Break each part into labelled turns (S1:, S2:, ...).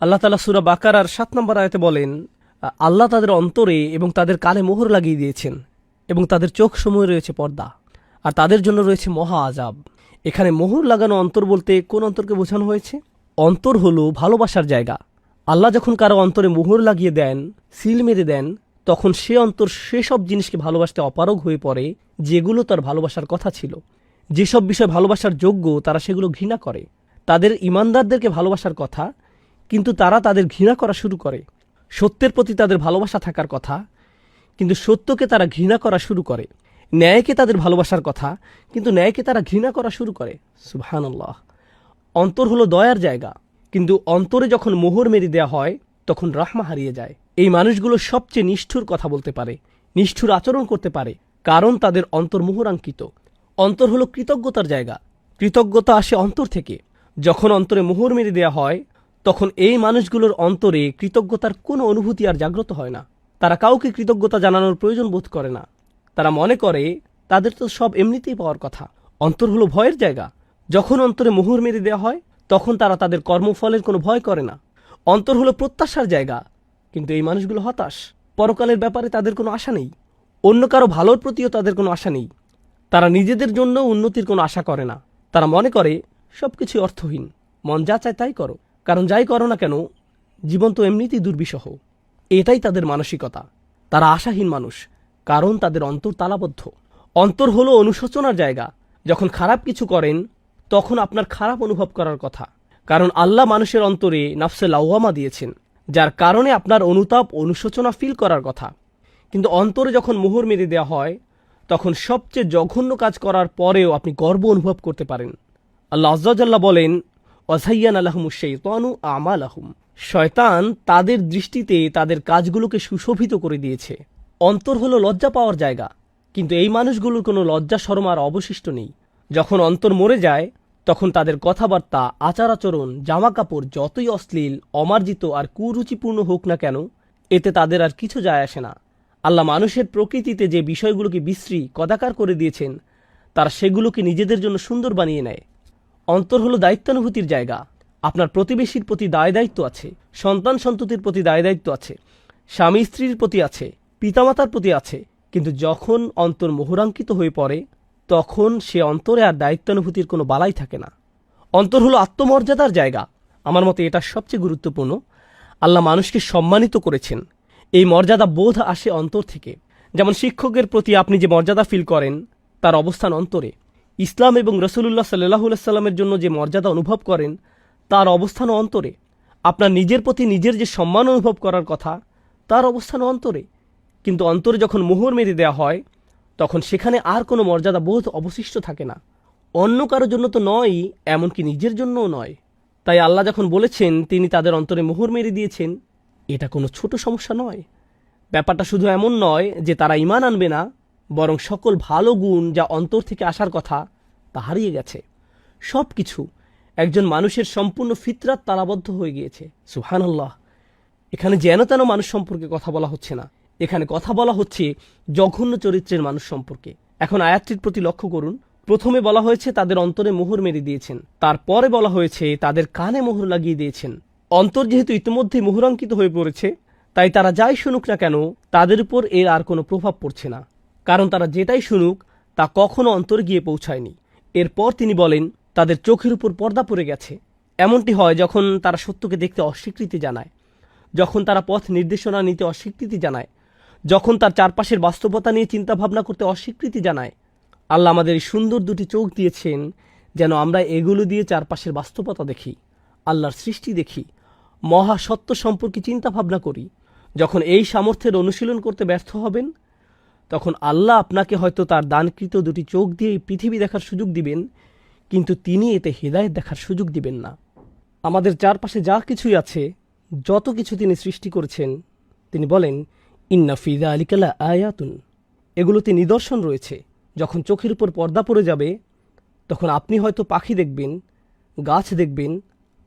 S1: আল্লাহ তাআলা সূরা বাকারার ৭ নম্বর আয়াতে বলেন, আল্লাহ তাদের অন্তরে এবং তাদের কানে মোহর লাগিয়ে দিয়েছেন এবং তাদের চোখ সমূহে রয়েছে পর্দা, আর তাদের জন্য রয়েছে মহা আযাব। এখানে মোহর লাগানো অন্তর বলতে কোন অন্তরকে বোঝানো হয়েছে? অন্তর হলো ভালোবাসার জায়গা। আল্লাহ যখন কারো অন্তরে মোহর লাগিয়ে দেন, সিল মেরে দেন, তখন সে অন্তর সেসব জিনিসকে ভালোবাসতে অপারগ হয়ে পড়ে যেগুলো তার ভালোবাসার কথা ছিল। যেসব বিষয় ভালোবাসার যোগ্য তারা সেগুলো ঘৃণা করে। তাদের ইমানদারদেরকে ভালোবাসার কথা, কিন্তু তারা তাদের ঘৃণা করা শুরু করে। সত্যের প্রতি তাদের ভালোবাসা থাকার কথা, কিন্তু সত্যকে তারা ঘৃণা করা শুরু করে। ন্যায়কে তাদের ভালোবাসার কথা, কিন্তু ন্যায়কে তারা ঘৃণা করা শুরু করে। সুবহানাল্লাহ। অন্তর হলো দয়ার জায়গা, কিন্তু অন্তরে যখন মোহর মেরে দেওয়া হয় তখন রাহমা হারিয়ে যায়। এই মানুষগুলো সবচেয়ে নিষ্ঠুর কথা বলতে পারে, নিষ্ঠুর আচরণ করতে পারে, কারণ তাদের অন্তর মোহরাঙ্কিত। অন্তর হলো কৃতজ্ঞতার জায়গা। কৃতজ্ঞতা আসে অন্তর থেকে। যখন অন্তরে মোহর মেরে দেওয়া হয় তখন এই মানুষগুলোর অন্তরে কৃতজ্ঞতার কোনো অনুভূতি আর জাগ্রত হয় না। তারা কাউকে কৃতজ্ঞতা জানানোর প্রয়োজন বোধ করে না। তারা মনে করে তাদের তো সব এমনিতেই পাওয়ার কথা। অন্তর হলো ভয়ের জায়গা। যখন অন্তরে মোহর মেরে দেওয়া হয় তখন তারা তাদের কর্মফলের কোনো ভয় করে না। অন্তর হলো প্রত্যাশার জায়গা, কিন্তু এই মানুষগুলো হতাশ। পরকালের ব্যাপারে তাদের কোনো আশা নেই, অন্য কারো ভালোর প্রতিও তাদের কোনো আশা নেই। তারা নিজেদের জন্য উন্নতির কোনো আশা করে না। তারা মনে করে সবকিছু অর্থহীন, মন যা চায় তাই করো, কারণ যাই করো না কেন জীবন তো এমনিতেই দুর্বিষহ। এটাই তাদের মানসিকতা। তারা আশাহীন মানুষ, কারণ তাদের অন্তর তালাবদ্ধ। অন্তর হলো অনুশোচনার জায়গা। যখন খারাপ কিছু করেন তখন আপনার খারাপ অনুভব করার কথা, কারণ আল্লাহ মানুষের অন্তরে নাফসে লাওয়ামা দিয়েছেন, যার কারণে আপনার অনুতাপ অনুশোচনা ফিল করার কথা। কিন্তু অন্তরে যখন মোহর মেরে দেওয়া হয় তখন সবচেয়ে জঘন্য কাজ করার পরেও আপনি গর্ব অনুভব করতে পারেন। আল্লাহ আযজা ওয়া জাল্লা বলেন, ওয়াযায়্যানা লাহুমুশ শাইতানু আমালাহুম। শয়তান তাদের দৃষ্টিতে তাদের কাজগুলোকে সুশোভিত করে দিয়েছে। অন্তর হলো লজ্জা পাওয়ার জায়গা, কিন্তু এই মানুষগুলোর কোনো লজ্জা শরম আর অবশিষ্ট নেই। যখন অন্তর মরে যায় তখন তাদের কথাবার্তা, আচার আচরণ, জামা কাপড় যতই অশ্লীল, অমার্জিত আর কুরুচিপূর্ণ হোক না কেন, এতে তাদের আর কিছু যায় আসে না। আল্লাহ মানুষের প্রকৃতিতে যে বিষয়গুলোকে বিশ্রী কদাকার করে দিয়েছেন তারা সেগুলোকে নিজেদের জন্য সুন্দর বানিয়ে নেয়। অন্তর হলো দায়িত্বানুভূতির জায়গা। আপনার প্রতিবেশীর প্রতি দায় দায়িত্ব আছে, সন্তান সন্ততির প্রতি দায় দায়িত্ব আছে, স্বামী স্ত্রীর প্রতি আছে, পিতামাতার প্রতি আছে। কিন্তু যখন অন্তর মোহরাঙ্কিত হয়ে পড়ে তখন সে অন্তরে আর দায়িত্বানুভূতির কোনো বালাই থাকে না। অন্তর হলো আত্মমর্যাদার জায়গা। আমার মতে এটা সবচেয়ে গুরুত্বপূর্ণ। আল্লাহ মানুষকে সম্মানিত করেছেন। এই মর্যাদা বোধ আসে অন্তর থেকে। যেমন শিক্ষকের প্রতি আপনি যে মর্যাদা ফিল করেন তার অবস্থান অন্তরে। ইসলাম এবং রাসূলুল্লাহ সাল্লাল্লাহু আলাইহি সাল্লামের জন্য যে মর্যাদা অনুভব করেন তার অবস্থানও অন্তরে। আপনার নিজের প্রতি নিজের যে সম্মান অনুভব করার কথা তার অবস্থানও অন্তরে। কিন্তু অন্তরে যখন মোহর মেরে দেওয়া হয় তখন সেখানে আর কোনো মর্যাদা বোধ অবশিষ্ট থাকে না। অন্য কারোর জন্য তো নয়ই, এমনকি নিজের জন্যও নয়। তাই আল্লাহ যখন বলেছেন তিনি তাদের অন্তরে মোহর মেরে দিয়েছেন, এটা কোনো ছোট সমস্যা নয়। ব্যাপারটা শুধু এমন নয় যে তারা ঈমান আনবে না, বরং সকল ভালো গুণ যা অন্তর থেকে আসার কথা তা হারিয়ে গেছে। সব কিছু একজন মানুষের সম্পূর্ণ ফিতরাত তালাবদ্ধ হয়ে গিয়েছে। সুবহানাল্লাহ। এখানে যেন তেন মানুষ সম্পর্কে কথা বলা হচ্ছে না, এখানে কথা বলা হচ্ছে জঘন্য চরিত্রের মানুষ সম্পর্কে। এখন আয়াতটির প্রতি লক্ষ্য করুন। প্রথমে বলা হয়েছে তাদের অন্তরে মোহর মেরে দিয়েছেন, তারপরে বলা হয়েছে তাদের কানে মোহর লাগিয়ে দিয়েছেন। অন্তর যেহেতু ইতিমধ্যেই মোহরাঙ্কিত হয়ে পড়েছে, তাই তারা যাই শুনুক না কেন তাদের উপর এর আর কোনো প্রভাব পড়ছে না, কারণ তারা যেটাই শুনুক তা কখনো অন্তরে গিয়ে পৌঁছায়নি। এরপর তিনি বলেন তাদের চোখের উপর পর্দা পড়ে গেছে। এমনটি হয় যখন তারা সত্যকে দেখতে অস্বীকৃতি জানায়, যখন তারা পথ নির্দেশনা নিতে অস্বীকৃতি জানায়, যখন তার চারপাশের বাস্তবতা নিয়ে চিন্তাভাবনা করতে অস্বীকৃতি জানায়। আল্লাহ আমাদের এই সুন্দর দুটি চোখ দিয়েছেন যেন আমরা এগুলো দিয়ে চারপাশের বাস্তবতা দেখি, আল্লাহর সৃষ্টি দেখি, মহাসত্য সম্পর্কে চিন্তাভাবনা করি। যখন এই সামর্থ্যের অনুশীলন করতে ব্যর্থ হবেন তখন আল্লাহ আপনাকে হয়তো তার দানকৃত দুটি চোখ দিয়ে পৃথিবী দেখার সুযোগ দিবেন, কিন্তু তিনি এতে হেদায়েত দেখার সুযোগ দিবেন না। আমাদের চারপাশে যা কিছুই আছে, যত কিছু তিনি সৃষ্টি করেছেন, তিনি বলেন ইন্না ফি যালিকা লাআয়াতুন, এগুলোতে নিদর্শন রয়েছে। যখন চোখের উপর পর্দা পড়ে যাবে তখন আপনি হয়তো পাখি দেখবেন, গাছ দেখবেন,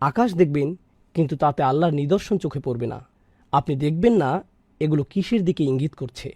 S1: আকাশ দেখবেন, কিন্তু তাতে আল্লাহর নিদর্শন চোখে পড়বে না। আপনি দেখবেন না এগুলো কিসের দিকে ইঙ্গিত করছে।